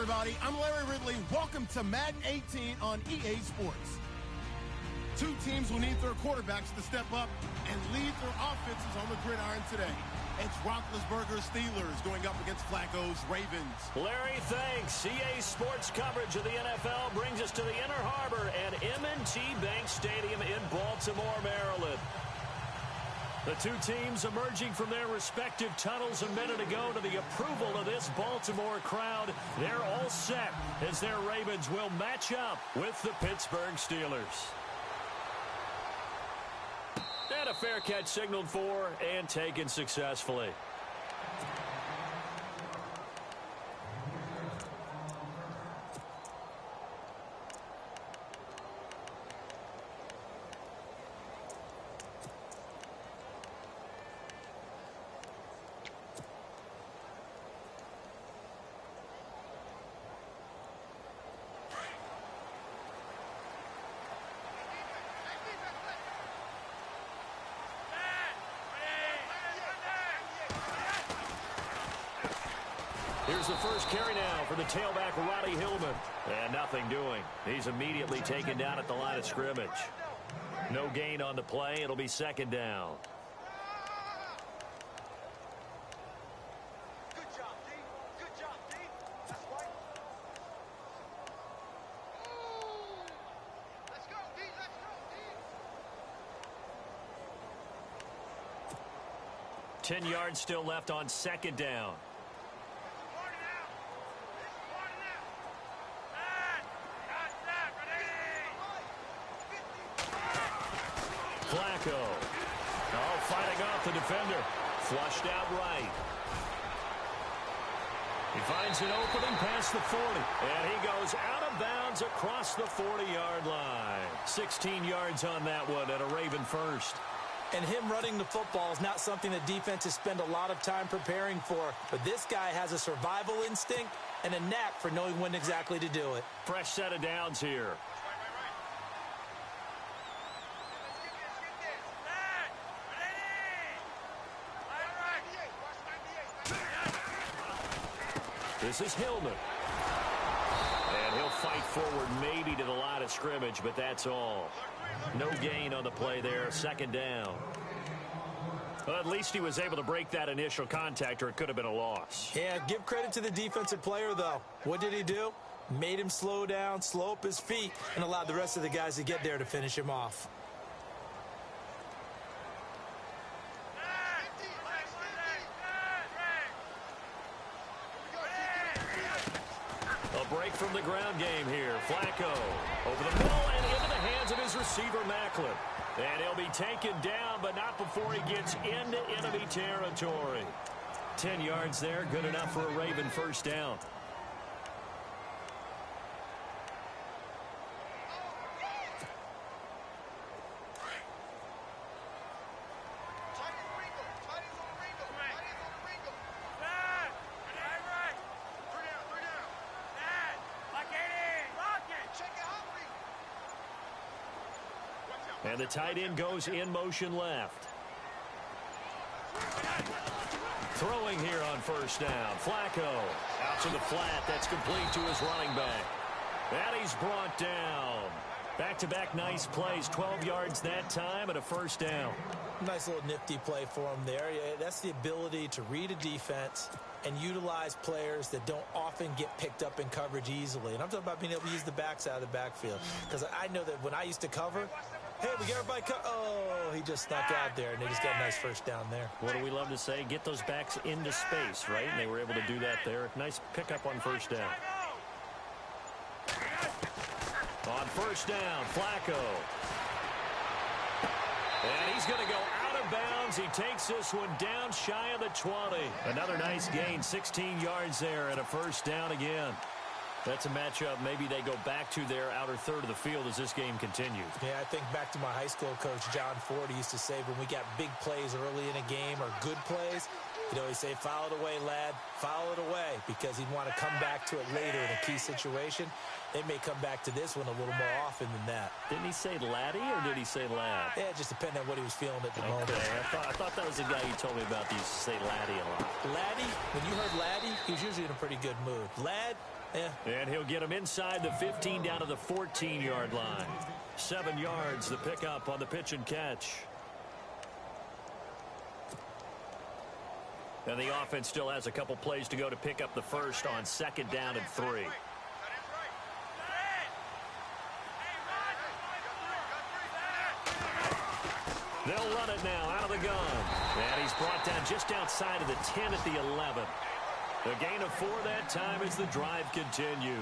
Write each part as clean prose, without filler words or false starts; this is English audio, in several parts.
everybody. I'm Larry Ridley. Welcome to Madden 18 on EA Sports. Two teams will need their quarterbacks to step up and lead their offenses on the gridiron today. It's Roethlisberger's Steelers going up against Flacco's Ravens. Larry, thanks. EA Sports coverage of the NFL brings us to the Inner Harbor and M&T Bank Stadium in Baltimore, Maryland. The two teams emerging from their respective tunnels a minute ago to the approval of this Baltimore crowd. They're all set as their Ravens will match up with the Pittsburgh Steelers. And a fair catch signaled for and taken successfully. Here's the first carry now for the tailback, Roddy Hillman. And nothing doing. He's immediately taken down at the line of scrimmage. No gain on the play. It'll be second down. Good job, D. Good job, D. That's right. Let's go, D. Let's go, D. 10 yards still left on second down. Flacco. Oh, fighting off the defender. Flushed out right. He finds an opening past the 40. And he goes out of bounds across the 40-yard line. 16 yards on that one and a Raven first. And him running the football is not something that defenses spend a lot of time preparing for. But this guy has a survival instinct and a knack for knowing when exactly to do it. Fresh set of downs here. This is Hillman. And he'll fight forward maybe to the line of scrimmage, but that's all. No gain on the play there. Second down. Well, at least he was able to break that initial contact, or it could have been a loss. Yeah, give credit to the defensive player, though. What did he do? Made him slow down, slow up his feet, and allowed the rest of the guys to get there to finish him off. Break from the ground game here. Flacco over the middle and into the hands of his receiver, Macklin. And he'll be taken down, but not before he gets into enemy territory. 10 yards there, good enough for a Raven first down. And the tight end goes in motion left. Throwing here on first down. Flacco out to the flat. That's complete to his running back. And he's brought down. Back-to-back nice plays. 12 yards that time and a first down. Nice little nifty play for him there. Yeah, that's the ability to read a defense and utilize players that don't often get picked up in coverage easily. And I'm talking about being able to use the backs out of the backfield. Because I know that when I used to cover, hey, we get everybody oh, he just snuck out there, and they just got a nice first down there. What do we love to say? Get those backs into space, right? And they were able to do that there. Nice pickup on first down. On first down, Flacco. And he's going to go out of bounds. He takes this one down shy of the 20. Another nice gain, 16 yards there and a first down again. That's a matchup maybe they go back to their outer third of the field as this game continues. Yeah, I think back to my high school coach, John Ford. He used to say when we got big plays early in a game or good plays, you know, he'd say, foul it away, lad, foul it away, because he'd want to come back to it later in a key situation. They may come back to this one a little more often than that. Didn't he say laddie or did he say lad? Yeah, it just depended on what he was feeling at the moment. I thought that was the guy you told me about. He used to say laddie a lot. Laddie, when you heard laddie, he was usually in a pretty good mood. Lad, And he'll get him inside the 15 down to the 14-yard line. 7 yards the pickup on the pitch and catch. And the offense still has a couple plays to go to pick up the first on 2nd down and 3. They'll run it now out of the gun. And he's brought down just outside of the 10 at the 11. The gain of 4 that time as the drive continues.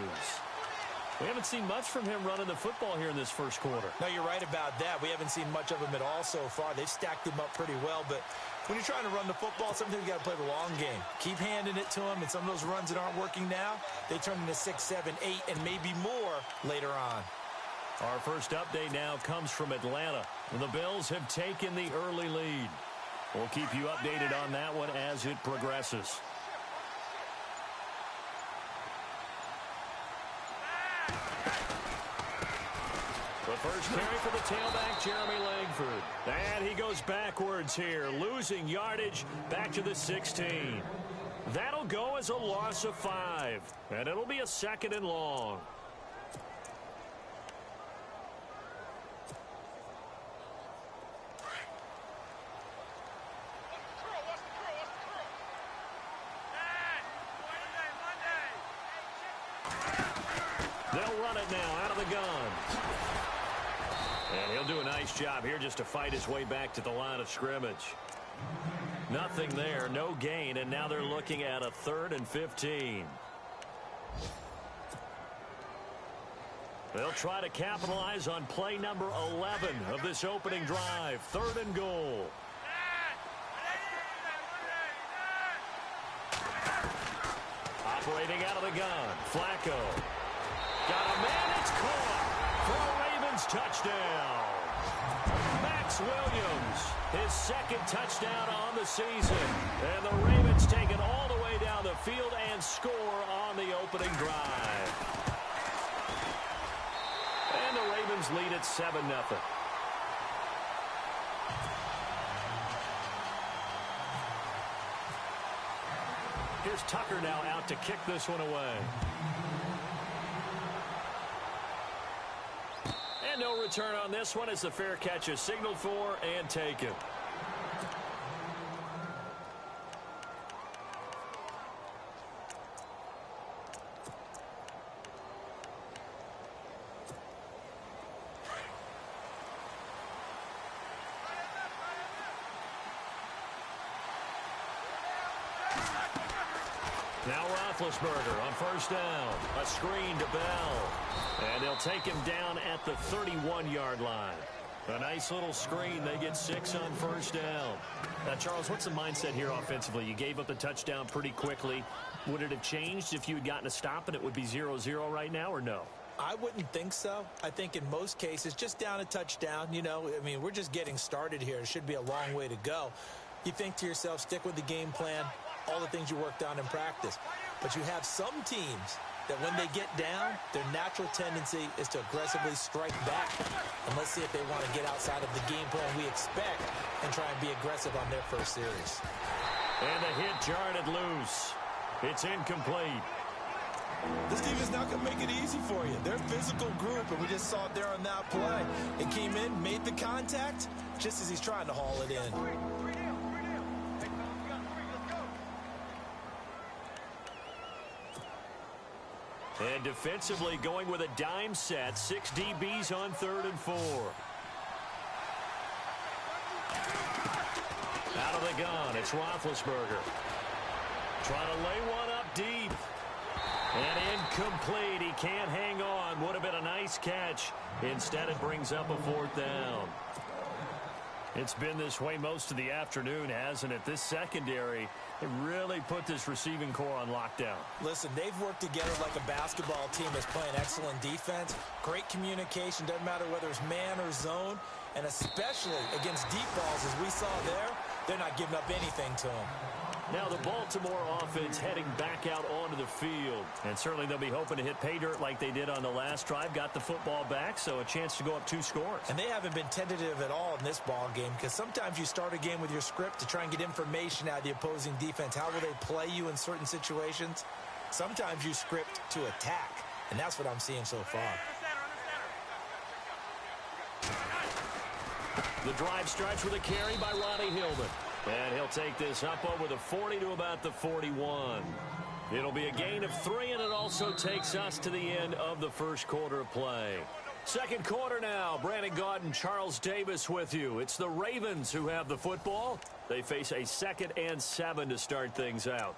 We haven't seen much from him running the football here in this first quarter. No, you're right about that. We haven't seen much of him at all so far. They've stacked him up pretty well, but when you're trying to run the football, sometimes you got to play the long game. Keep handing it to him, and some of those runs that aren't working now, they turn into 6, 7, 8, and maybe more later on. Our first update now comes from Atlanta. The Bills have taken the early lead. We'll keep you updated on that one as it progresses. The first carry for the tailback, Jeremy Langford. And he goes backwards here, losing yardage back to the 16. That'll go as a loss of 5, and it'll be a 2nd and long. They'll run it now out of the gun. And he'll do a nice job here just to fight his way back to the line of scrimmage. Nothing there, no gain, and now they're looking at a 3rd and 15. They'll try to capitalize on play number 11 of this opening drive. 3rd and goal. Operating out of the gun, Flacco. Got a man, it's caught for a Ravens touchdown. Max Williams, his 2nd touchdown on the season. And the Ravens take it all the way down the field and score on the opening drive. And the Ravens lead at 7-0. Here's Tucker now out to kick this one away. And no return on this one as the fair catch is signaled for and taken. Now Roethlisberger on first down. A screen to Bell. And they'll take him down at the 31-yard line. A nice little screen. They get 6 on first down. Now, Charles, what's the mindset here offensively? You gave up the touchdown pretty quickly. Would it have changed if you had gotten a stop and it would be 0-0 right now, or no? I wouldn't think so. I think in most cases, just down a touchdown, you know, I mean, we're just getting started here. It should be a long way to go. You think to yourself, stick with the game plan, all the things you worked on in practice. But you have some teams that when they get down, their natural tendency is to aggressively strike back. And let's see if they want to get outside of the game plan we expect and try and be aggressive on their first series. And the hit jarred it loose. It's incomplete. This defense not going to make it easy for you. They're a physical group, and we just saw it there on that play. It came in, made the contact, just as he's trying to haul it in. And defensively going with a dime set. 6 DBs on 3rd and 4. Out of the gun, it's Roethlisberger. Trying to lay one up deep. And incomplete. He can't hang on. Would have been a nice catch. Instead, it brings up a 4th down. It's been this way most of the afternoon, hasn't it? This secondary, it really put this receiving core on lockdown. Listen, they've worked together like a basketball team that's playing excellent defense. Great communication, doesn't matter whether it's man or zone. And especially against deep balls, as we saw there, they're not giving up anything to them. Now the Baltimore offense heading back out onto the field. And certainly they'll be hoping to hit pay dirt like they did on the last drive. Got the football back, so a chance to go up 2 scores. And they haven't been tentative at all in this ball game, because sometimes you start a game with your script to try and get information out of the opposing defense. How will they play you in certain situations? Sometimes you script to attack, and that's what I'm seeing so far. The drive starts with a carry by Ronnie Hillman. And he'll take this up over the 40 to about the 41. It'll be a gain of 3, and it also takes us to the end of the first quarter of play. Second quarter now. Brandon Gaudin and Charles Davis with you. It's the Ravens who have the football. They face a 2nd and 7 to start things out.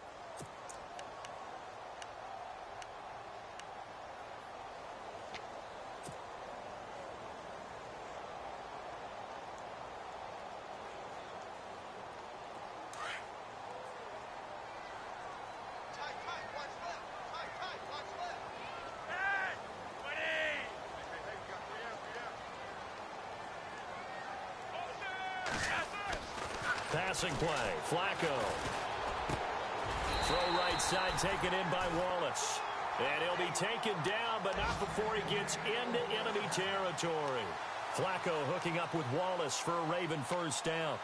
Passing play, Flacco. Throw right side taken in by Wallace. And he'll be taken down, but not before he gets into enemy territory. Flacco hooking up with Wallace for a Raven first down.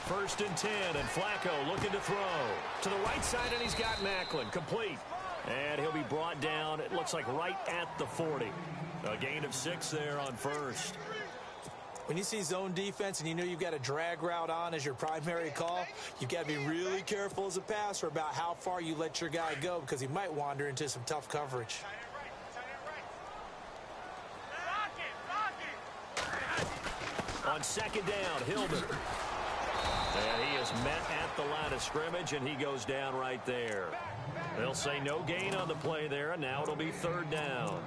First and 10, and Flacco looking to throw. To the right side, and he's got Macklin. Complete. And he'll be brought down, it looks like right at the 40. A gain of 6 there on first. When you see zone defense and you know you've got a drag route on as your primary call, you've got to be really careful as a passer about how far you let your guy go because he might wander into some tough coverage. On second down, Hillman. And he is met at the line of scrimmage, and he goes down right there. They'll say no gain on the play there, and now it'll be third down.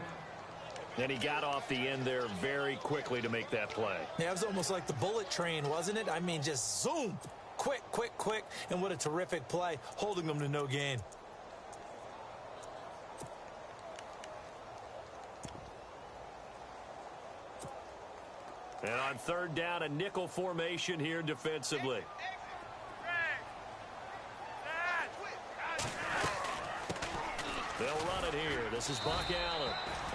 And he got off the end there very quickly to make that play. Yeah, it was almost like the bullet train, wasn't it? I mean, just zoom. Quick, quick, quick. And what a terrific play, holding them to no gain. And on third down, a nickel formation here defensively. They'll run it here. This is Buck Allen.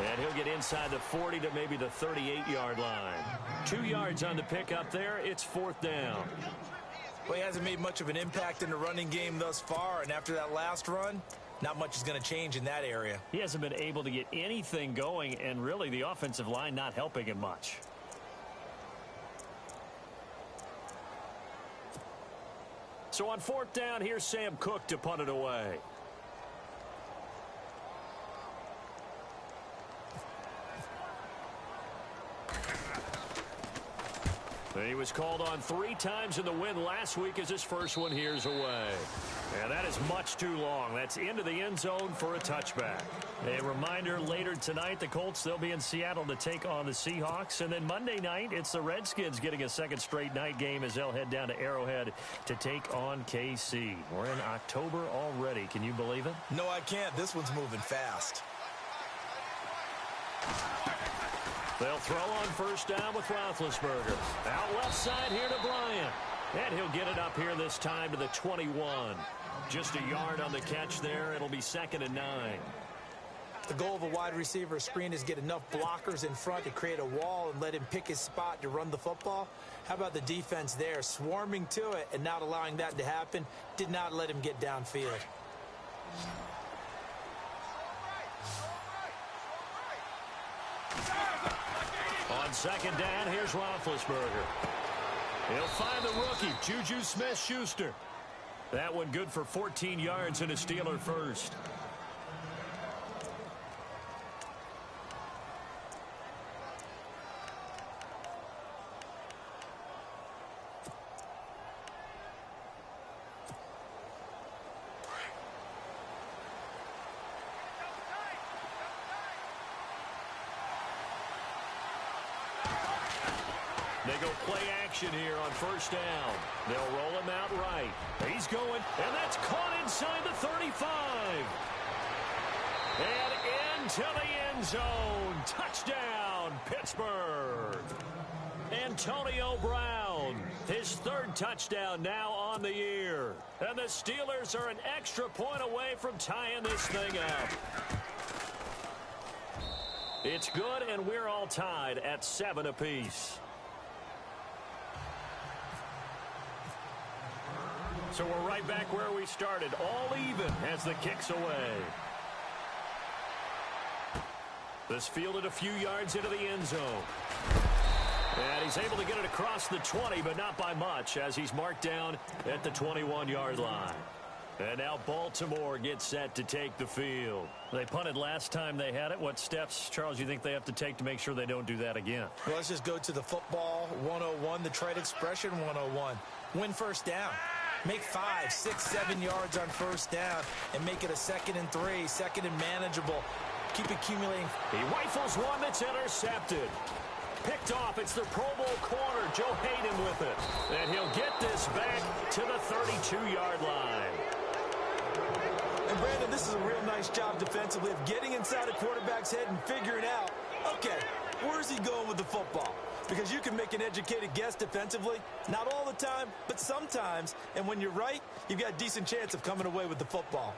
And he'll get inside the 40 to maybe the 38-yard line. 2 yards on the pickup there. It's fourth down. Well, he hasn't made much of an impact in the running game thus far, and after that last run, not much is going to change in that area. He hasn't been able to get anything going, and really the offensive line not helping him much. So on fourth down, here's Sam Cook to punt it away. He was called on 3 times in the win last week as his first one here's away. And that is much too long. That's into the end zone for a touchback. A reminder, later tonight, the Colts, they'll be in Seattle to take on the Seahawks. And then Monday night, it's the Redskins getting a second straight night game as they'll head down to Arrowhead to take on KC. We're in October already. Can you believe it? No, I can't. This one's moving fast. They'll throw on first down with Roethlisberger. Out left side here to Bryant. And he'll get it up here this time to the 21. Just a yard on the catch there. It'll be 2nd and 9. The goal of a wide receiver screen is get enough blockers in front to create a wall and let him pick his spot to run the football. How about the defense there? Swarming to it and not allowing that to happen. Did not let him get downfield. On second down, here's Roethlisberger. He'll find the rookie, Juju Smith-Schuster. That one good for 14 yards and a Steeler first. They go play action here on first down. They'll roll him out right. He's going, and that's caught inside the 35. And into the end zone. Touchdown, Pittsburgh. Antonio Brown, his third touchdown now on the year. And the Steelers are an extra point away from tying this thing up. It's good, and we're all tied at 7 apiece. So we're right back where we started, all even as the kick's away. This fielded a few yards into the end zone. And he's able to get it across the 20, but not by much, as he's marked down at the 21-yard line. And now Baltimore gets set to take the field. They punted last time they had it. What steps, Charles, you think they have to take to make sure they don't do that again? Well, let's just go to the football 101, the trade expression 101. Win first down. Make 5, 6, 7 yards on first down and make it a 2nd and 3, 2nd and manageable. Keep accumulating. He rifles one that's intercepted. Picked off. It's the Pro Bowl corner, Joe Hayden, with it. And he'll get this back to the 32-yard line. And, Brandon, this is a real nice job defensively of getting inside a quarterback's head and figuring out, okay, where's he going with the football? Because you can make an educated guess defensively. Not all the time, but sometimes. And when you're right, you've got a decent chance of coming away with the football.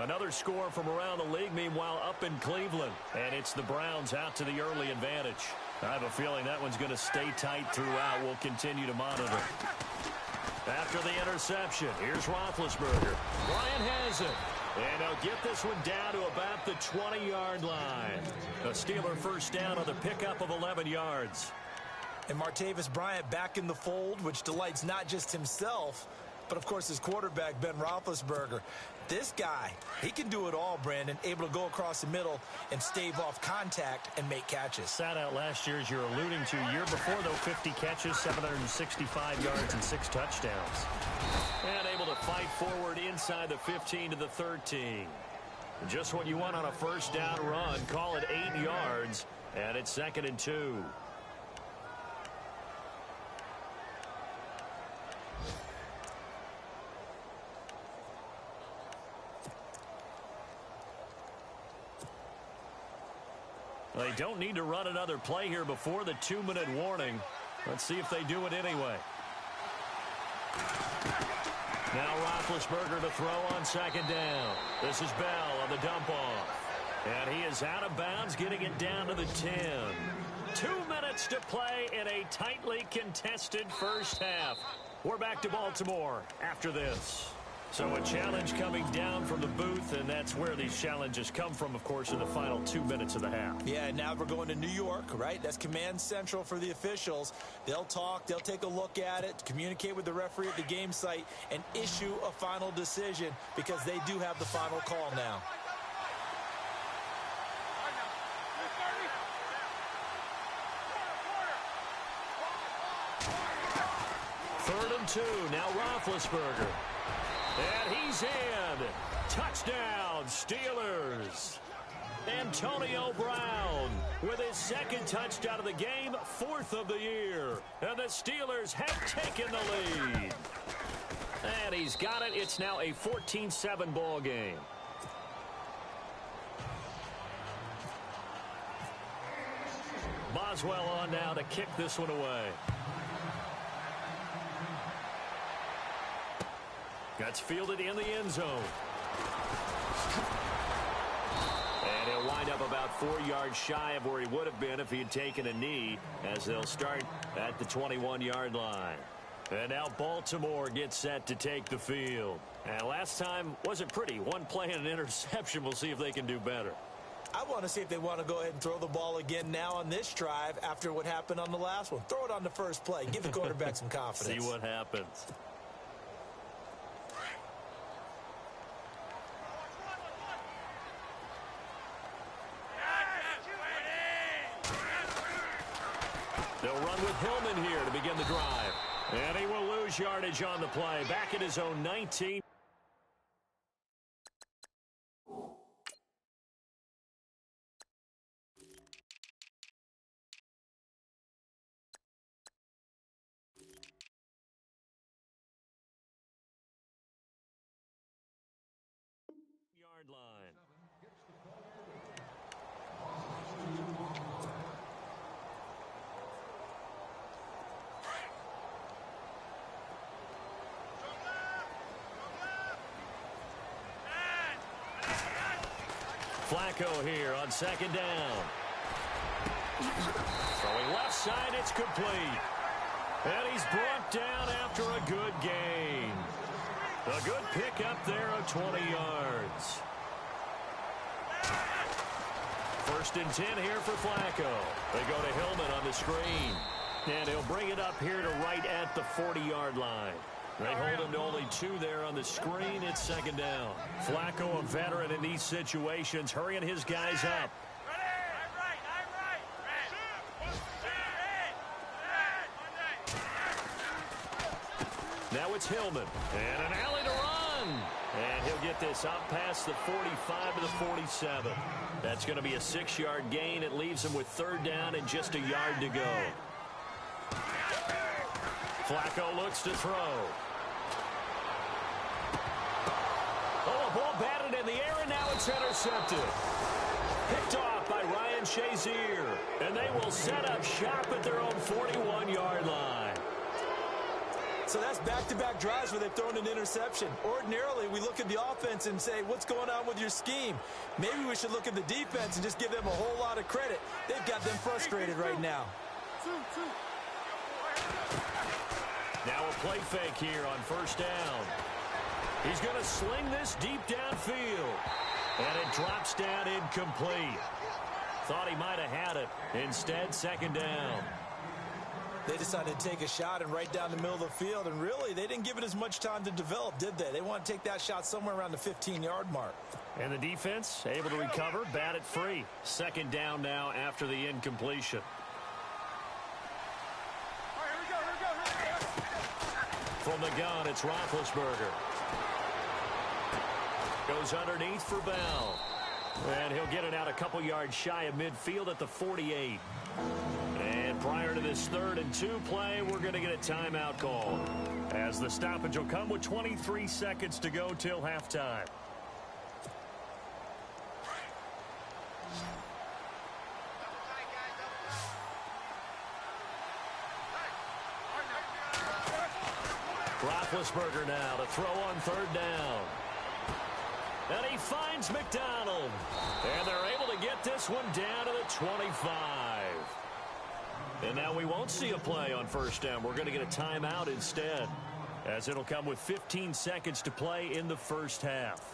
Another score from around the league, meanwhile, up in Cleveland. And it's the Browns out to the early advantage. I have a feeling that one's going to stay tight throughout. We'll continue to monitor. After the interception, here's Roethlisberger. Bryant has it. And he'll get this one down to about the 20-yard line. A Steeler first down on the pickup of 11 yards. And Martavis Bryant back in the fold, which delights not just himself, but, of course, his quarterback, Ben Roethlisberger. This guy, he can do it all, Brandon, able to go across the middle and stave off contact and make catches. Sat out last year, as you're alluding to. Year before, though, 50 catches, 765 yards, and 6 touchdowns. And able to fight forward inside the 15 to the 13. Just what you want on a first down run. Call it 8 yards, and it's 2nd and 2. They don't need to run another play here before the 2-minute warning. Let's see if they do it anyway. Now Roethlisberger to throw on 2nd down. This is Bell on the dump off. And he is out of bounds, getting it down to the 10. 2 minutes to play in a tightly contested first half. We're back to Baltimore after this. So a challenge coming down from the booth, and that's where these challenges come from, of course, in the final 2 minutes of the half. Yeah, now we're going to New York, right? That's command central for the officials. They'll talk, they'll take a look at it, communicate with the referee at the game site, and issue a final decision because they do have the final call now. Third and 2, now Roethlisberger. And he's in. Touchdown, Steelers. Antonio Brown with his 2nd touchdown of the game, 4th of the year. And the Steelers have taken the lead. And he's got it. It's now a 14-7 ball game. Boswell on now to kick this one away. That's fielded in the end zone. And he'll wind up about 4 yards shy of where he would have been if he had taken a knee, as they'll start at the 21-yard line. And now Baltimore gets set to take the field. And last time wasn't pretty. One play and an interception. We'll see if they can do better. I want to see if they want to go ahead and throw the ball again now on this drive after what happened on the last one. Throw it on the first play. Give the quarterback some confidence. See what happens. They'll run with Hillman here to begin the drive. And he will lose yardage on the play. Back at his own 19. Yard line. Flacco here on second down. Throwing left side, it's complete. And he's brought down after a good gain. A good pickup there of 20 yards. First and 10 here for Flacco. They go to Hillman on the screen. And he'll bring it up here to right at the 40-yard line. They hold him to only 2 there on the screen. It's second down. Flacco, a veteran in these situations, hurrying his guys up. Now it's Hillman. And an alley to run. And he'll get this up past the 45 to the 47. That's going to be a 6-yard gain. It leaves him with third down and just a yard to go. Flacco looks to throw. Oh, a ball batted in the air, and now it's intercepted. Picked off by Ryan Shazier. And they will set up shop at their own 41-yard line. So that's back-to-back drives where they've thrown an interception. Ordinarily, we look at the offense and say, what's going on with your scheme? Maybe we should look at the defense and just give them a whole lot of credit. They've got them frustrated right now. Now a play fake here on first down. He's going to sling this deep downfield. And it drops down incomplete. Thought he might have had it. Instead, second down. They decided to take a shot and right down the middle of the field, and really, they didn't give it as much time to develop, did they? They want to take that shot somewhere around the 15-yard mark. And the defense able to recover, bat it free. Second down now after the incompletion. From the gun, it's Roethlisberger. Goes underneath for Bell. And he'll get it out a couple yards shy of midfield at the 48. And prior to this 3rd and 2 play, we're going to get a timeout call, as the stoppage will come with 23 seconds to go till halftime. Roethlisberger now to throw on 3rd down. And he finds McDonald. And they're able to get this one down to the 25. And now we won't see a play on first down. We're going to get a timeout instead, as it'll come with 15 seconds to play in the first half.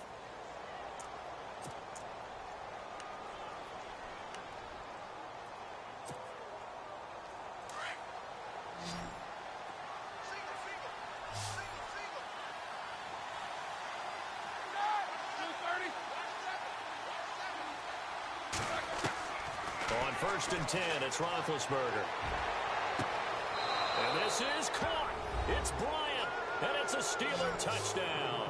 On 1st and 10, it's Roethlisberger. And this is caught. It's Bryant, and it's a Steeler touchdown.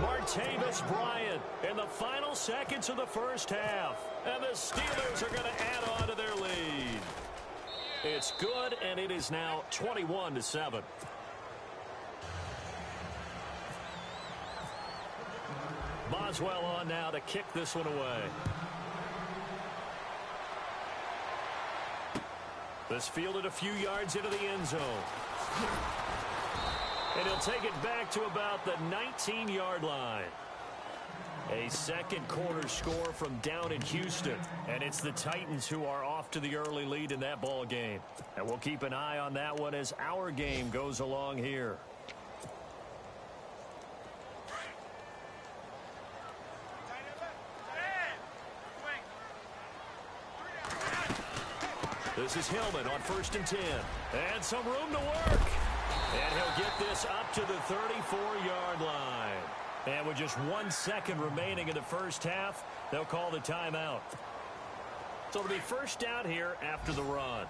Martavis Bryant in the final seconds of the first half. And the Steelers are going to add on to their lead. It's good, and it is now 21-7. Boswell on now to kick this one away. This fielded a few yards into the end zone. And he'll take it back to about the 19-yard line. A second quarter score from down in Houston. And it's the Titans who are off to the early lead in that ball game. And we'll keep an eye on that one as our game goes along here. This is Hillman on 1st and 10. And some room to work. And he'll get this up to the 34-yard line. And with just 1 second remaining in the first half, they'll call the timeout. So it'll be first down here after the run.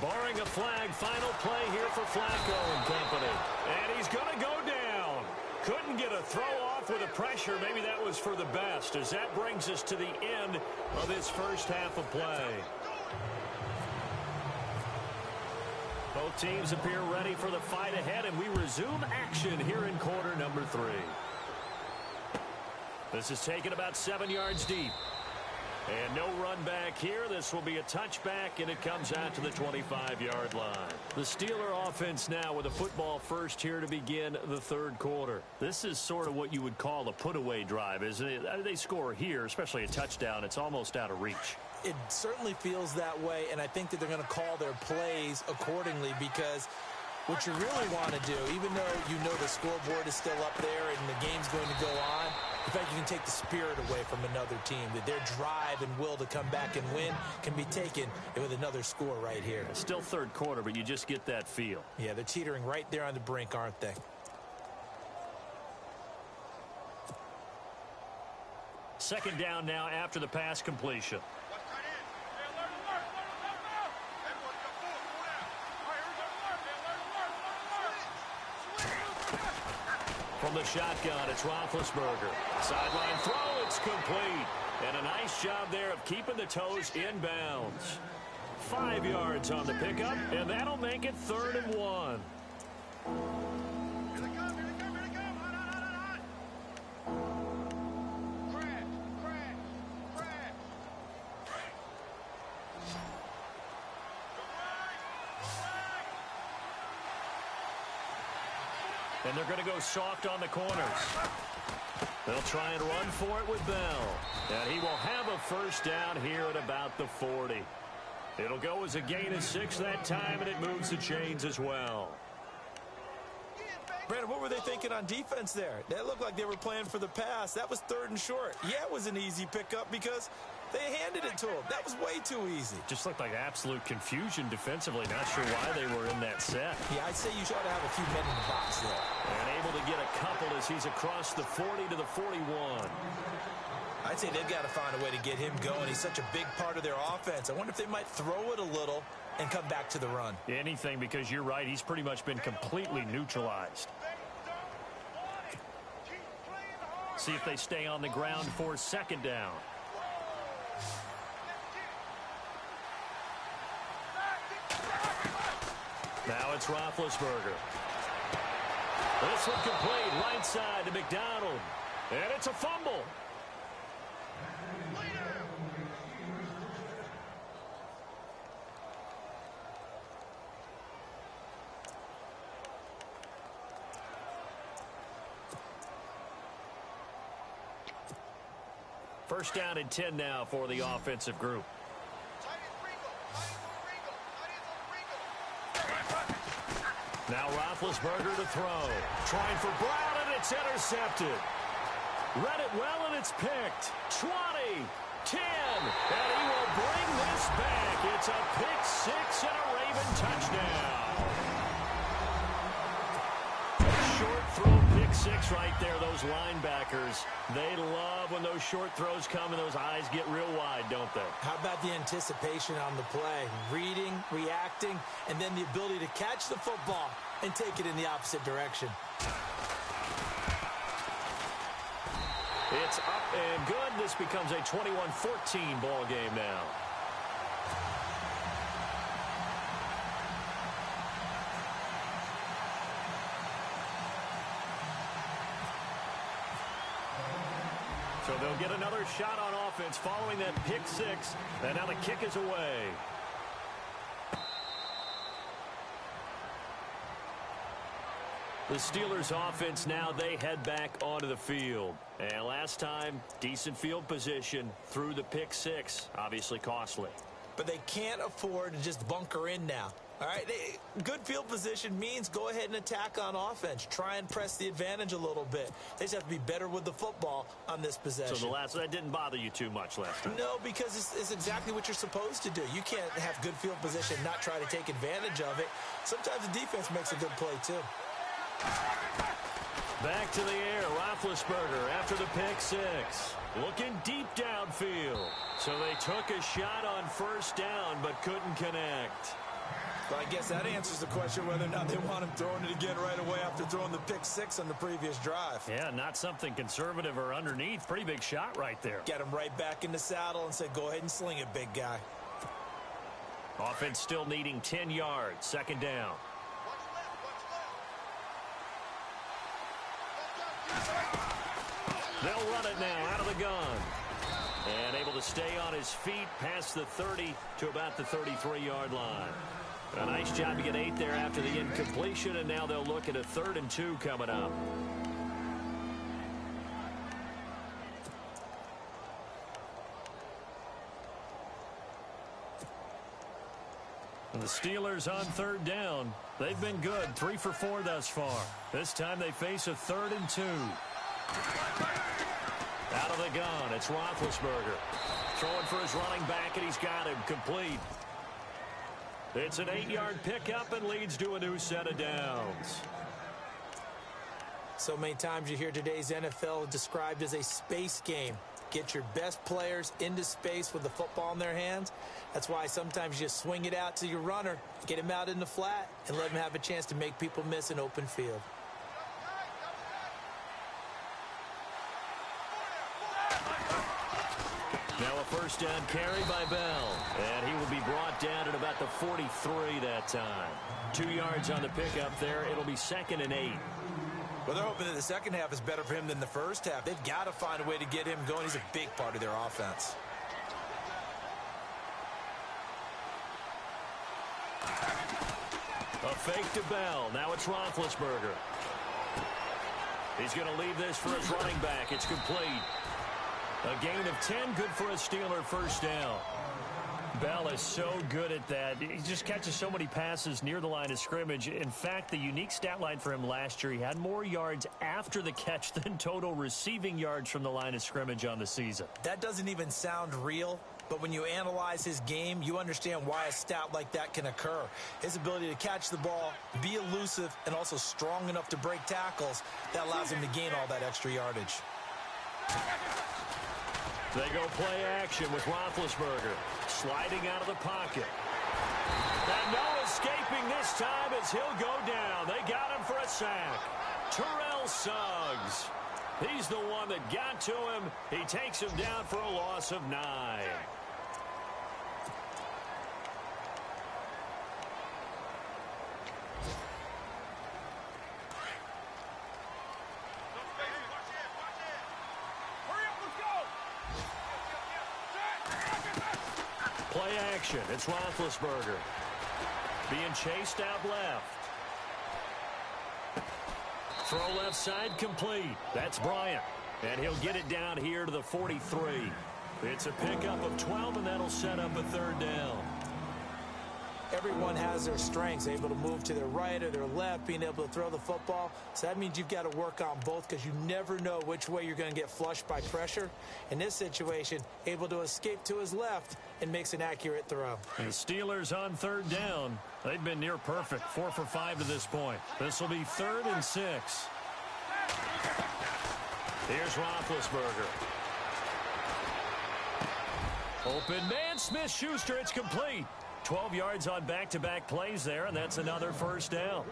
Barring a flag, final play here for Flacco and company. And he's going to go down. Couldn't get a throw off with the pressure. Maybe that was for the best, as that brings us to the end of this first half of play. Both teams appear ready for the fight ahead, and we resume action here in quarter number 3. This is taken about 7 yards deep. And no run back here. This will be a touchback, and it comes out to the 25-yard line. The Steeler offense now with a football first here to begin the third quarter. This is sort of what you would call a put-away drive, isn't it? They score here, especially a touchdown. It's almost out of reach. It certainly feels that way, and I think that they're going to call their plays accordingly because what you really want to do, even though you know the scoreboard is still up there and the game's going to go on, in fact, you can take the spirit away from another team, that their drive and will to come back and win can be taken with another score right here. It's still third quarter, but you just get that feel. Yeah, they're teetering right there on the brink, aren't they? Second down now after the pass completion. From the shotgun, it's Roethlisberger. Sideline throw, it's complete. And a nice job there of keeping the toes in bounds. 5 yards on the pickup, and that'll make it 3rd and 1. And they're going to go soft on the corners. They'll try and run for it with Bell. And he will have a first down here at about the 40. It'll go as a gain of 6 that time, and it moves the chains as well. Brandon, what were they thinking on defense there? That looked like they were playing for the pass. That was 3rd and short. Yeah, it was an easy pickup because they handed it to him. That was way too easy. Just looked like absolute confusion defensively. Not sure why they were in that set. Yeah, I'd say you should have a few men in the box there. And able to get a couple as he's across the 40 to the 41. I'd say they've got to find a way to get him going. He's such a big part of their offense. I wonder if they might throw it a little and come back to the run. Anything, because you're right. He's pretty much been completely neutralized. See if they stay on the ground for second down. Now it's Roethlisberger. This one complete, right side to McDonald. And it's a fumble. First down and 10 now for the offensive group. Now Roethlisberger to throw. Trying for Brown, and it's intercepted. Read it well, and it's picked. 20, 10, and he will bring this back. It's a pick 6 and a Raven touchdown. Short throw, pick 6 right there. Those linebackers, they love when those short throws come and those eyes get real wide, don't they? How about the anticipation on the play? Reading, reacting, and then the ability to catch the football and take it in the opposite direction. It's up and good. This becomes a 21-14 ball game now. So they'll get another shot on offense following that pick 6. And now the kick is away. The Steelers offense now, they head back onto the field. And last time, decent field position through the pick 6. Obviously costly. But they can't afford to just bunker in now. All right, good field position means go ahead and attack on offense. Try and press the advantage a little bit. They just have to be better with the football on this possession. So that didn't bother you too much last time? No, because it's exactly what you're supposed to do. You can't have good field position, not try to take advantage of it. Sometimes the defense makes a good play, too. Back to the air, Roethlisberger after the pick 6. Looking deep downfield. So they took a shot on first down, but couldn't connect. Well, I guess that answers the question whether or not they want him throwing it again right away after throwing the pick 6 on the previous drive. Yeah, not something conservative or underneath. Pretty big shot right there. Get him right back in the saddle and say, go ahead and sling it, big guy. Offense still needing 10 yards. Second down. They'll run it now out of the gun. And able to stay on his feet past the 30 to about the 33-yard line. A nice job to get 8 there after the incompletion, and now they'll look at a 3rd and 2 coming up. And the Steelers on 3rd down. They've been good, 3 for 4 thus far. This time they face a 3rd and 2. Out of the gun, it's Roethlisberger. Throwing for his running back, and he's got him complete. It's an 8-yard pickup and leads to a new set of downs. So many times you hear today's NFL described as a space game. Get your best players into space with the football in their hands. That's why sometimes you just swing it out to your runner, get him out in the flat, and let him have a chance to make people miss an open field. Now a 1st down carry by Bell. And he will be brought down at about the 43 that time. 2 yards on the pickup there. It'll be 2nd and 8. Well, they're hoping that the second half is better for him than the first half. They've got to find a way to get him going. He's a big part of their offense. A fake to Bell. Now it's Roethlisberger. He's going to leave this for his running back. It's complete. A gain of 10, good for a Steeler 1st down. Bell is so good at that. He just catches so many passes near the line of scrimmage. In fact, the unique stat line for him last year, he had more yards after the catch than total receiving yards from the line of scrimmage on the season. That doesn't even sound real, but when you analyze his game, you understand why a stat like that can occur. His ability to catch the ball, be elusive, and also strong enough to break tackles, that allows him to gain all that extra yardage. They go play action with Roethlisberger. Sliding out of the pocket. And no escaping this time as he'll go down. They got him for a sack. Terrell Suggs. He's the one that got to him. He takes him down for a loss of 9. Play action. It's Roethlisberger. Being chased out left. Throw left side complete. That's Bryant. And he'll get it down here to the 43. It's a pickup of 12, and that'll set up a 3rd down. Everyone has their strengths, able to move to their right or their left, being able to throw the football. So that means you've got to work on both because you never know which way you're going to get flushed by pressure. In this situation, able to escape to his left and makes an accurate throw. The Steelers on 3rd down. They've been near perfect, 4 for 5 to this point. This will be 3rd and 6. Here's Roethlisberger. Open man, Smith-Schuster, it's complete. 12 yards on back-to-back plays there, and that's another 1st down.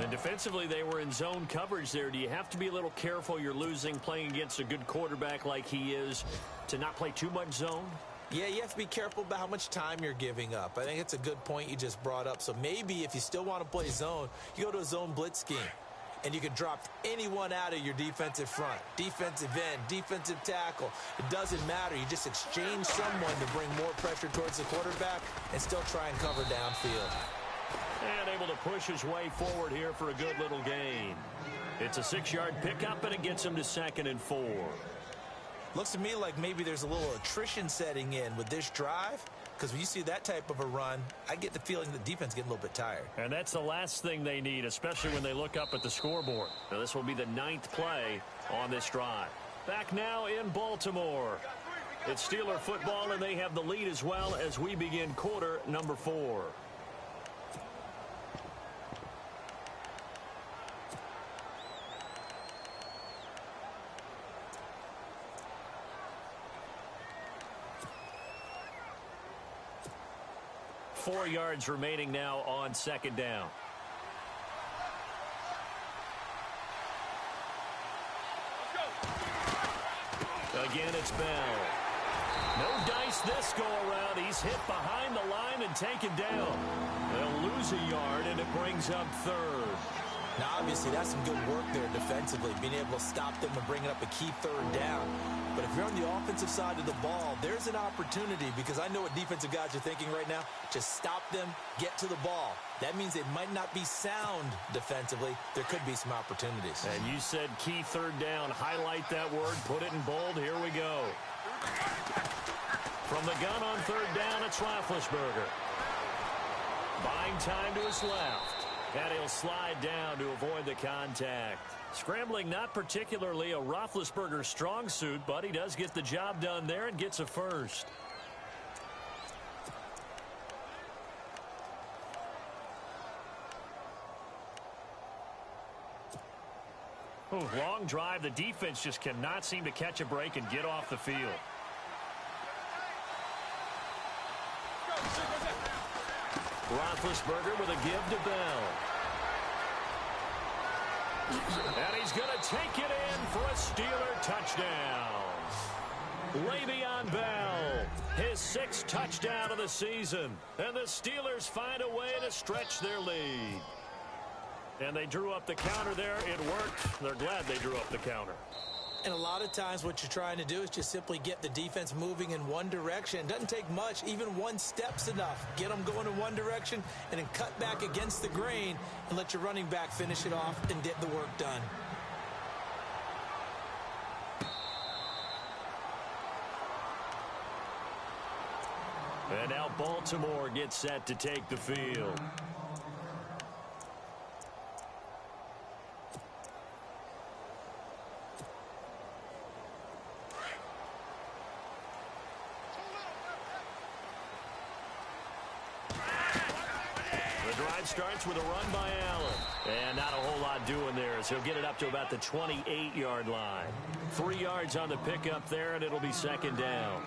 And defensively, they were in zone coverage there. Do you have to be a little careful you're losing playing against a good quarterback like he is to not play too much zone? Yeah, you have to be careful about how much time you're giving up. I think it's a good point you just brought up. So maybe if you still want to play zone, you go to a zone blitz scheme. And you can drop anyone out of your defensive front. Defensive end, defensive tackle. It doesn't matter. You just exchange someone to bring more pressure towards the quarterback and still try and cover downfield. And able to push his way forward here for a good little gain. It's a 6-yard pickup, and it gets him to 2nd and 4. Looks to me like maybe there's a little attrition setting in with this drive. Because when you see that type of a run, I get the feeling the defense getting a little bit tired. And that's the last thing they need, especially when they look up at the scoreboard. Now, this will be the 9th play on this drive. Back now in Baltimore. It's Steeler football, and they have the lead as well as we begin quarter number 4. Four yards remaining now on 2nd down. Again, it's Bell. No dice this go around. He's hit behind the line and taken down. They'll lose a yard, and it brings up 3rd. Now, obviously, that's some good work there defensively, being able to stop them and bring it up a key third down. But if you're on the offensive side of the ball, there's an opportunity, because I know what defensive guys are thinking right now. Just stop them, get to the ball. That means they might not be sound defensively. There could be some opportunities. And you said key third down. Highlight that word. Put it in bold. Here we go. From the gun on third down, it's Roethlisberger. Buying time to his left. And he'll slide down to avoid the contact. Scrambling, not particularly a Roethlisberger strong suit, but he does get the job done there and gets a first. Ooh, long drive. The defense just cannot seem to catch a break and get off the field. Roethlisberger with a give to Bell. And he's going to take it in for a Steeler touchdown. Le'Veon Bell, his 6th touchdown of the season. And the Steelers find a way to stretch their lead. And they drew up the counter there. It worked. They're glad they drew up the counter. And a lot of times what you're trying to do is just simply get the defense moving in one direction. It doesn't take much. Even one step's enough. Get them going in one direction and then cut back against the grain and let your running back finish it off and get the work done. And now Baltimore gets set to take the field. Starts with a run by Allen. And not a whole lot doing there as he'll get it up to about the 28-yard line. 3 yards on the pickup there, and it'll be second down.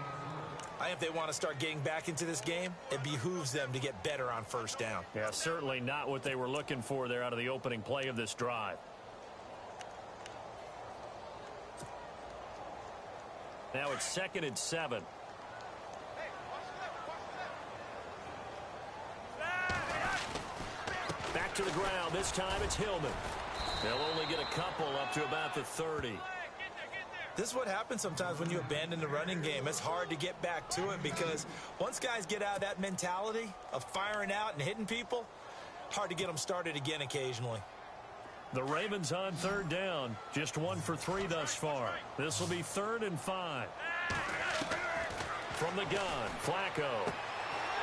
I think if they want to start getting back into this game, it behooves them to get better on first down. Yeah, certainly not what they were looking for there out of the opening play of this drive. Now it's 2nd and 7. Back to the ground. This time it's Hillman. They'll only get a couple up to about the 30. This is what happens sometimes when you abandon the running game. It's hard to get back to it because once guys get out of that mentality of firing out and hitting people, hard to get them started again occasionally. The Ravens on third down. Just 1 for 3 thus far. This will be 3rd and 5. From the gun, Flacco.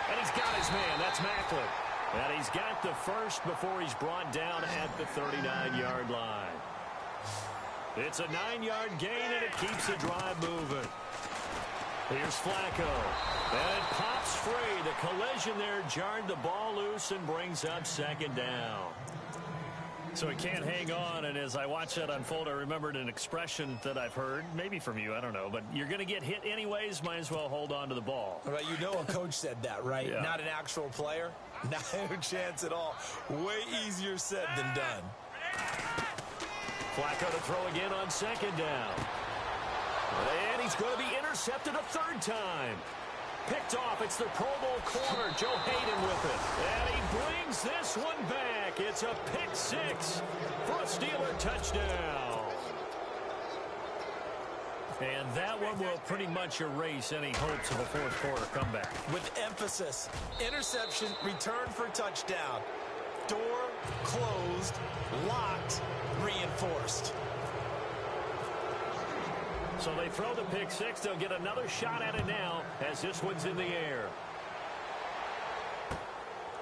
And he's got his man. That's Macklin. And he's got the first before he's brought down at the 39-yard line. It's a 9-yard gain, and it keeps the drive moving. Here's Flacco. And it pops free. The collision there jarred the ball loose and brings up second down. So he can't hang on, and as I watched that unfold, I remembered an expression that I've heard, maybe from you, I don't know, but you're going to get hit anyways, might as well hold on to the ball. Right, you know a coach said that, right? Yeah. Not an actual player. Not a chance at all. Way easier said than done. Flacco to throw again on second down. And he's going to be intercepted a 3rd time. Picked off. It's the Pro Bowl corner. Joe Hayden with it. And he brings this one back. It's a pick 6 for a Steeler touchdown. And that one will pretty much erase any hopes of a 4th quarter comeback. With emphasis. Interception, return for touchdown. Door closed, locked, reinforced. So they throw the pick 6. They'll get another shot at it now as this one's in the air.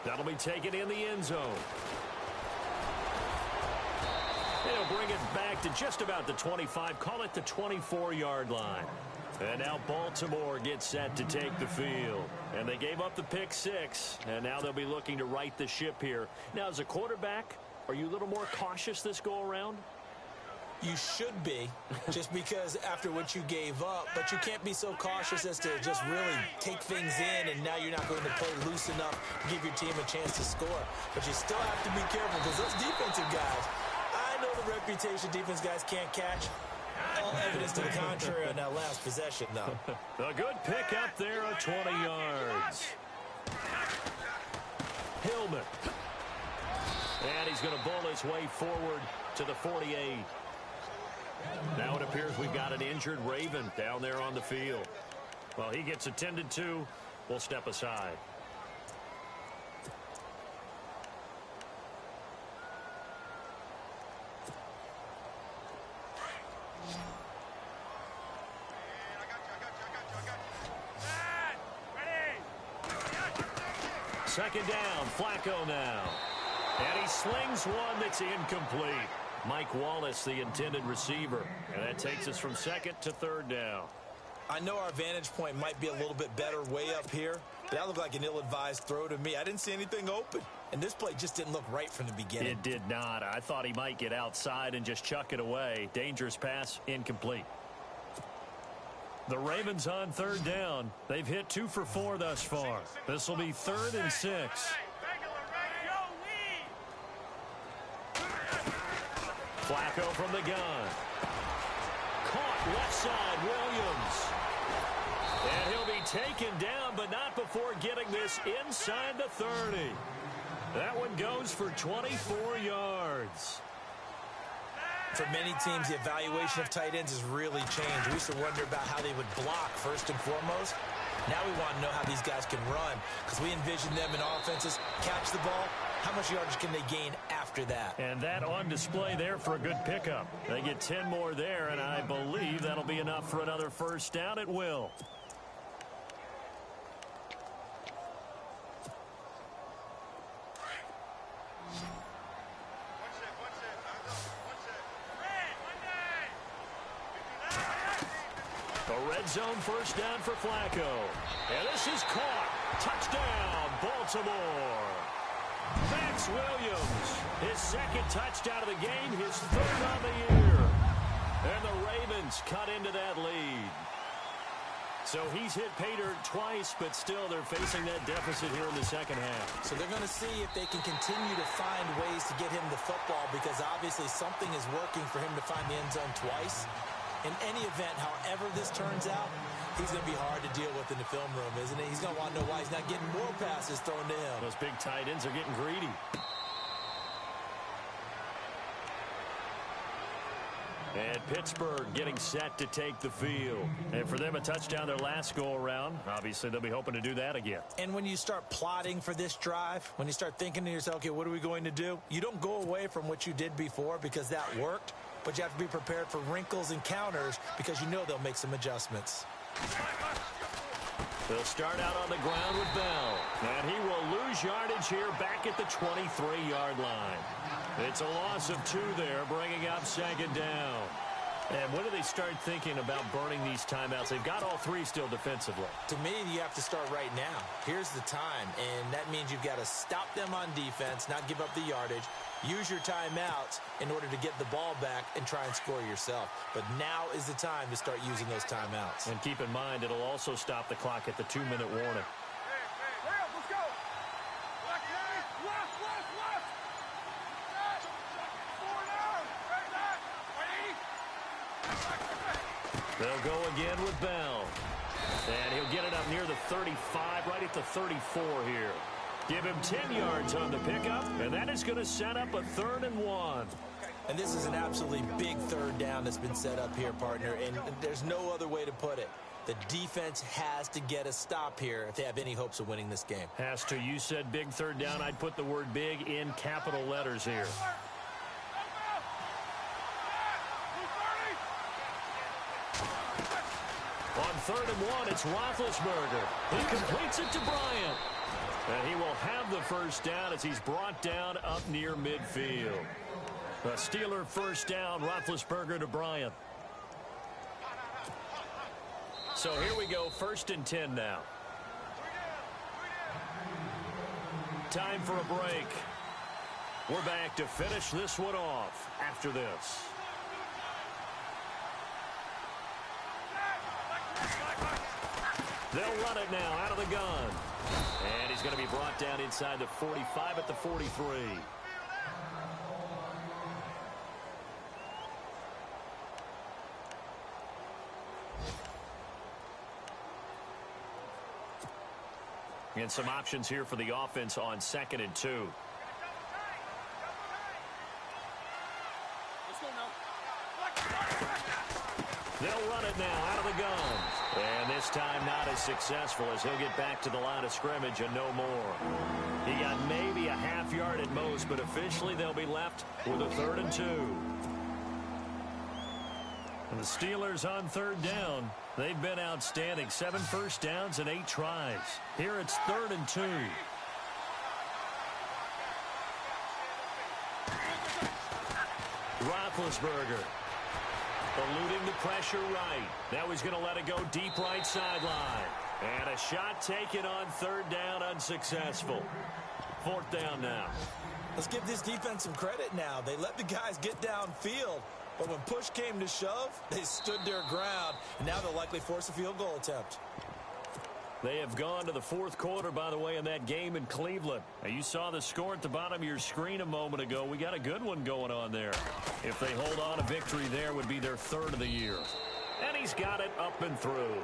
That'll be taken in the end zone. They'll bring it back to just about the 25. Call it the 24-yard line. And now Baltimore gets set to take the field. And they gave up the pick 6. And now they'll be looking to right the ship here. Now, as a quarterback, are you a little more cautious this go-around? You should be, just because after what you gave up, but you can't be so cautious as to just really take things in, and now you're not going to play loose enough to give your team a chance to score. But you still have to be careful because those defensive guys, I know the reputation defense guys can't catch. All evidence to the contrary on that last possession, though. A good pick up there of 20 yards. Hillman. And he's going to bowl his way forward to the 48. Now it appears we've got an injured Raven down there on the field. Well, he gets attended to. We'll step aside. Second down, Flacco now. And he slings one that's incomplete. Mike Wallace, the intended receiver. And that takes us from second to third down. I know our vantage point might be a little bit better way up here, but that looked like an ill-advised throw to me. I didn't see anything open. And this play just didn't look right from the beginning. It did not. I thought he might get outside and just chuck it away. Dangerous pass, incomplete. The Ravens on third down. They've hit 2 for 4 thus far. This will be 3rd and 6. Flacco from the gun. Caught left side, Williams. And he'll be taken down, but not before getting this inside the 30. That one goes for 24 yards. For many teams, the evaluation of tight ends has really changed. We used to wonder about how they would block first and foremost. Now we want to know how these guys can run, because we envision them in offenses catch the ball. How much yardage can they gain after that? And that on display there for a good pickup. They get 10 more there, and I believe that'll be enough for another first down at will. A red zone first down for Flacco. And this is caught. Touchdown, Baltimore. Max Williams, his second touchdown of the game, his 3rd on the year. And the Ravens cut into that lead. So he's hit pay dirt twice, but still they're facing that deficit here in the second half. So they're going to see if they can continue to find ways to get him the football, because obviously something is working for him to find the end zone twice. In any event, however this turns out, he's going to be hard to deal with in the film room, isn't he? He's going to want to know why he's not getting more passes thrown to him. Those big tight ends are getting greedy. And Pittsburgh getting set to take the field. And for them, a touchdown their last go-around. Obviously, they'll be hoping to do that again. And when you start plotting for this drive, when you start thinking to yourself, okay, what are we going to do? You don't go away from what you did before because that worked. But you have to be prepared for wrinkles and counters because you know they'll make some adjustments. They'll start out on the ground with Bell. And he will lose yardage here back at the 23-yard line. It's a loss of 2 there, bringing up second down. And when do they start thinking about burning these timeouts? They've got all 3 still defensively. To me, you have to start right now. Here's the time, and that means you've got to stop them on defense, not give up the yardage, use your timeouts in order to get the ball back and try and score yourself. But now is the time to start using those timeouts. And keep in mind, it'll also stop the clock at the 2-minute warning. They'll go again with Bell. And he'll get it up near the 35, right at the 34 here. Give him 10 yards on the pickup, and that is going to set up a 3rd and 1. And this is an absolutely big 3rd down that's been set up here, partner, and there's no other way to put it. The defense has to get a stop here if they have any hopes of winning this game. Has to. You said big 3rd down. I'd put the word big in capital letters here. On 3rd and 1, it's Roethlisberger. He completes it to Bryant. And he will have the first down as he's brought down up near midfield. A Steeler first down, Roethlisberger to Bryant. So here we go, 1st and 10 now. Time for a break. We're back to finish this one off after this. They'll run it now out of the gun. And he's going to be brought down inside the 45 at the 43. And some options here for the offense on 2nd and 2. They'll run it now out of the gun. And this time not as successful as he'll get back to the line of scrimmage and no more. He got maybe a half yard at most, but officially they'll be left with a 3rd and 2. And the Steelers on 3rd down. They've been outstanding. 7 first downs and 8 tries. Here it's 3rd and 2. Roethlisberger. Eluding the pressure right. Now he's going to let it go deep right sideline. And a shot taken on 3rd down, unsuccessful. 4th down now. Let's give this defense some credit now. They let the guys get downfield, but when push came to shove, they stood their ground, and now they'll likely force a field goal attempt. They have gone to the 4th quarter, by the way, in that game in Cleveland. Now, you saw the score at the bottom of your screen a moment ago. We got a good one going on there. If they hold on, a victory there would be their 3rd of the year. And he's got it up and through.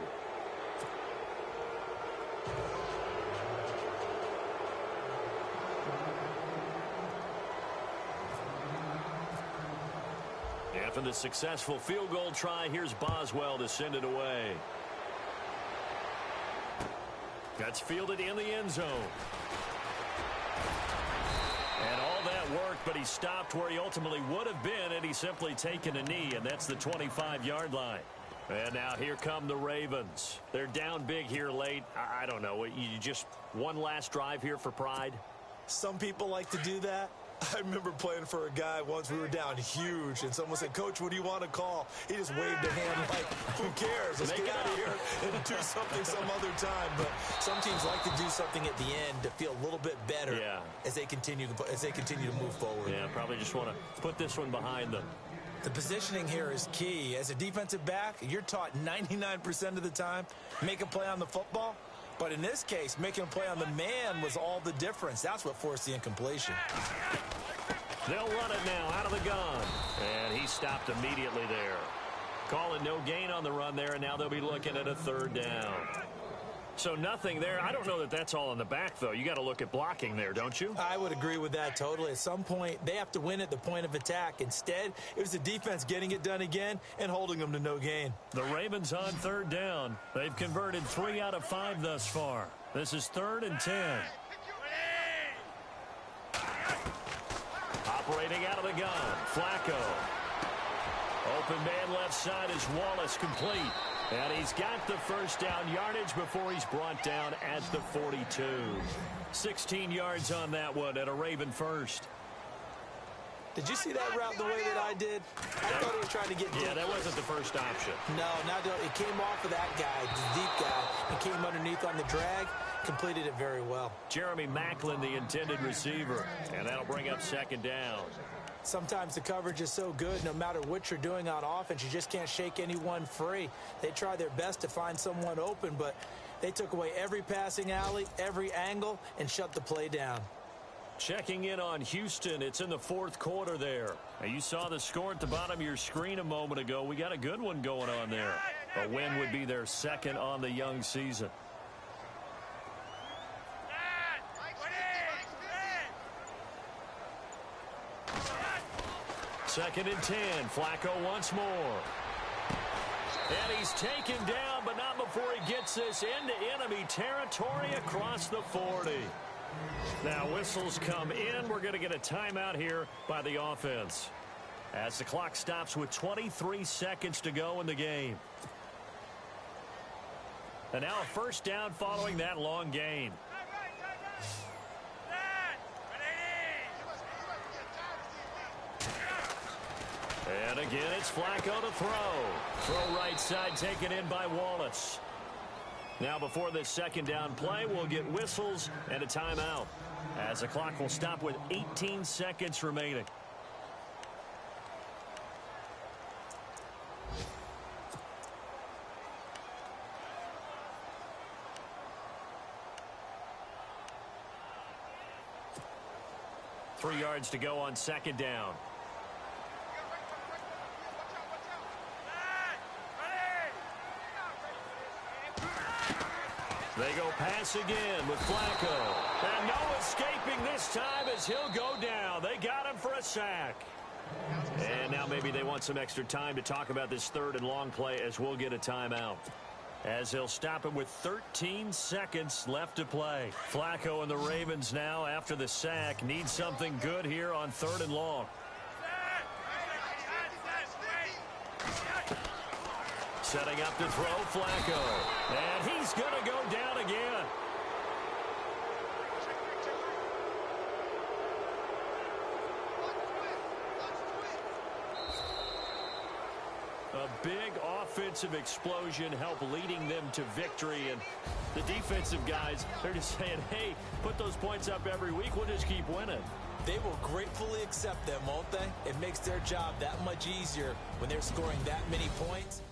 After the successful field goal try, here's Boswell to send it away. That's fielded in the end zone. And all that worked, but he stopped where he ultimately would have been, and he's simply taken a knee, and that's the 25-yard line. And now here come the Ravens. They're down big here late. I don't know. You just one last drive here for pride? Some people like to do that. I remember playing for a guy once. We were down huge, and someone said, "Coach, what do you want to call?" He just waved a hand like, "Who cares? Let's get out of here and do something some other time." But some teams like to do something at the end to feel a little bit better as they continue to move forward. Yeah, probably just want to put this one behind them. The positioning here is key. As a defensive back, you're taught 99% of the time, make a play on the football. But in this case, making a play on the man was all the difference. That's what forced the incompletion. They'll run it now out of the gun. And he stopped immediately there. Call it no gain on the run there, and now they'll be looking at a 3rd down. So nothing there. I don't know that that's all in the back, though. You got to look at blocking there, don't you? I would agree with that totally. At some point, they have to win at the point of attack. Instead, it was the defense getting it done again and holding them to no gain. The Ravens on 3rd down. They've converted 3 out of 5 thus far. This is 3rd and 10. Operating out of the gun, Flacco. Open man left side is Wallace, complete. And he's got the first down yardage before he's brought down at the 42. 16 yards on that one and a Raven first. Did you see that route the way that I did? I thought he was trying to get deep. Yeah, that wasn't the first option. No, it came off of that guy, the deep guy, and came underneath on the drag. Completed it very well. Jeremy Maclin, the intended receiver. And that'll bring up 2nd down. Sometimes the coverage is so good, no matter what you're doing on offense, you just can't shake anyone free. They try their best to find someone open, but they took away every passing alley, every angle, and shut the play down. Checking in on Houston. It's in the 4th quarter there. Now, you saw the score at the bottom of your screen a moment ago. We got a good one going on there. A win would be their 2nd on the young season. Second and 10. Flacco once more. And he's taken down, but not before he gets this into enemy territory across the 40. Now whistles come in. We're going to get a timeout here by the offense as the clock stops with 23 seconds to go in the game. And now a first down following that long gain. And again, it's Flacco to throw. Throw right side taken in by Wallace. Now before this 2nd down play, we'll get whistles and a timeout as the clock will stop with 18 seconds remaining. Three yards to go on 2nd down. They go pass again with Flacco. And no escaping this time as he'll go down. They got him for a sack. And now maybe they want some extra time to talk about this third and long play as we'll get a timeout. As he'll stop him with 13 seconds left to play. Flacco and the Ravens now, after the sack, need something good here on third and long. Setting up to throw, Flacco. And he's going to go down again. A big offensive explosion helped leading them to victory. And the defensive guys, they're just saying, hey, put those points up every week. We'll just keep winning. They will gratefully accept them, won't they? It makes their job that much easier when they're scoring that many points.